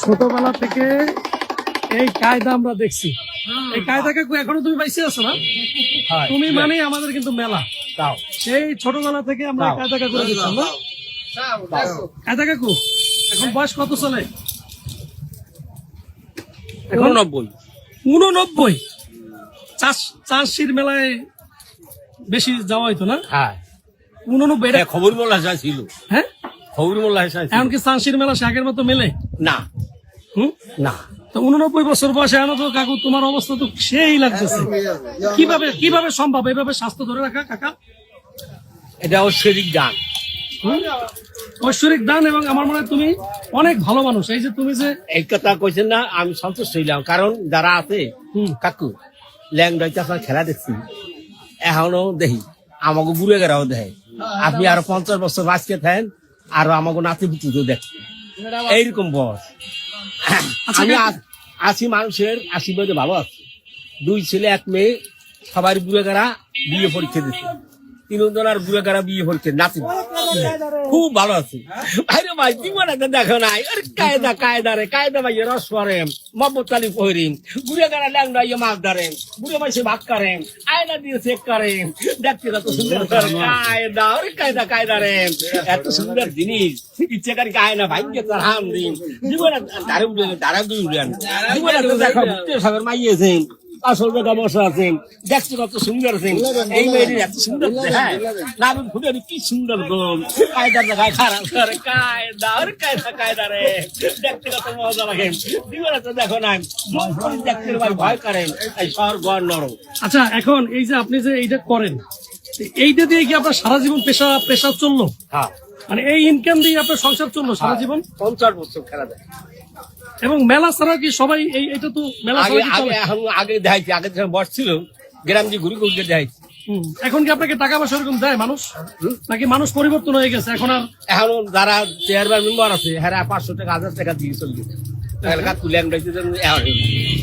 ছোটবেলা থেকে এই কায়দা আমরা দেখছি। এই কায়দা কাকু এখনো তুমি বাইসে আছো না? তুমি মানে আমাদের কিন্তু মেলা সেই ছোটবেলা থেকে আমরা এই কায়দা কাকু দেখতাম না। কায়দা কাকু এখন বয়স কত চলে? 89। চাষির মেলায় বেশি যাওয়া হইতো না? 89 এটা খবর মোল্লা ছিল। হ্যাঁ, খবর মোল্লা এখন কি চাষির মেলা সে আগের মতো মেলে না? না, তো 89 বছর বয়সে এখন তো কাকু তোমার অবস্থা তো সেই লাগতেছে। কিভাবে সম্ভব এইভাবে স্বাস্থ্য ধরে রাখা কাকা? এটা ঐশ্বরিক দান। ঐশ্বরিক দান, এবং আমার মনে হয় তুমি অনেক ভালো মানুষ। এই যে তুমি যে এই কথা কইছেন না, আমি সন্তুষ্ট হইলাম। কারণ যারা আছে কাকু ল্যাংডাইতে আপনার খেলা দেখছি, এখনো দেখি আমাকে বুড়ে গেরাও দেখে। আপনি আরো 50 বছর বাঁচতে থাকেন, আর আমাকে নাতি পুতুটো দেখছেন, এইরকম বয়স। আমি আছি মানুষের আশীর্বাদে ভালো আছি। 2 ছেলে 1 মেয়ে, সবাই বুড়ে গেরা বিয়ে পরীক্ষা দিচ্ছে। 3 জনের বুড়ে গেরা বিয়ে পরীক্ষা, নাতি খুব ভালো আছে। ভাইরে ভাই জীবন একটা দেখো নাই। কায়দা কায়দা রে কায়দা ভাই রস করেন, মহম্মদ আলী পহরিন, বুড়ে গেরা ল্যাংডা মাছ ধরেন, বুড়ে মাসে ভাগ করেন, আয়না দিয়ে চেক করেন, দেখতে এত সুন্দর কায়দা। ওরে কায়দা কায়দা রে, এত সুন্দর জিনিস ইচ্ছে করি আয়না ভাইকে তার হাম দিন। জীবনে ধারে উঠে ধারা দুই উঠেন, জীবনে দেখো সাগর মাইয়েছেন, আসল জায়গা বসা আছেন, দেখতে কত সুন্দর আছেন। এই মেয়েটি এত সুন্দর, হ্যাঁ নাম ফুটে কি সুন্দর গোল। কায়দার জায়গায় খারাপ করে কায়দা। ওরে কায়দা কায়দা রে, দেখতে কত মজা লাগে। জীবনে তো দেখো না, দেখতে ভাই ভয় করেন এই শহর গড় নরম। আচ্ছা, এখন এই যে আপনি যে এইটা করেন, এইটা দিয়ে কি আপনার সারা জীবন পেশা চললো? হ্যাঁ, মানে এই ইনকাম দিয়ে আপনার সংসার চললো সারা জীবন? 50 বছর খেলা দেয়। এবং মেলা ছাড়া কি সবাই এইটা তো মেলা আগে দেখাইছি, আগে বসছিল গ্রাম যে ঘুরি ঘুরে দেখাইছি। এখন কি আপনাকে টাকা পয়সা এরকম দেয় মানুষ, নাকি মানুষ পরিবর্তন হয়ে গেছে? এখন যারা চেয়ারম্যান মেম্বার আছে, হ্যাঁ 500 টাকা 1000 টাকা দিয়ে চলবে।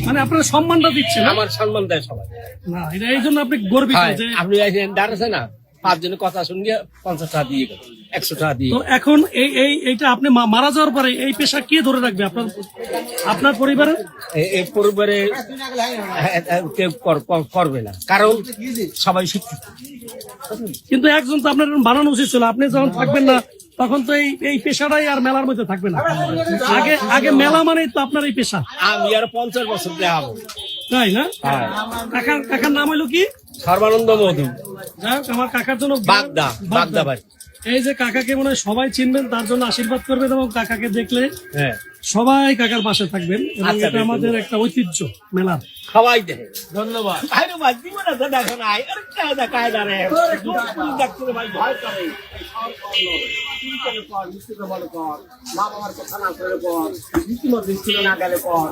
মানে আপনার সম্মানটা দিচ্ছে? আমার সম্মান দেয় সবাই না, এটা এই জন্য আপনি গর্বিত যে আপনি দাঁড়াচ্ছে না 5 জনের কথা শুনিয়ে 50 টাকা দিয়ে গেল, 100 টাকা দিয়ে। তো এখন এইটা আপনি মারা যাওয়ার পরে এই পেশা কে ধরে রাখবে আপনার পরিবারে? এই পরিবারে কেউ করবে না, কারণ সবাই শিক্ষিত। কিন্তু একজন তো আপনার বানানো উচিত ছিল। আপনি যখন থাকবেন না তখন তো এই পেশাটাই আর মেলার মধ্যে থাকবে না। আগে মেলা মানেই তো আপনার এই পেশা। আমি আর 50 বছর দেখাবো, তাই না? কাকার নাম হইলো কি? সর্বানন্দ মধু। যাই হোক, আমার কাকার জন্য বাগদা বাড়ি। এই যে কাকাকে মনে হয় সবাই চিনবেন, তার জন্য আশীর্বাদ করবেন, এবং কাকাকে দেখলে সবাই কাকার পাশে থাকবেন। এবং এটা আমাদের একটা ঐতিহ্য মেলার। সবাই দেখে। ধন্যবাদ। দেখো না কায়দা কায়দা রে, ভাই ভয় করে। মা বাবার কথা না করে পর, রীতিমতো স্কুলে না গেলে পর।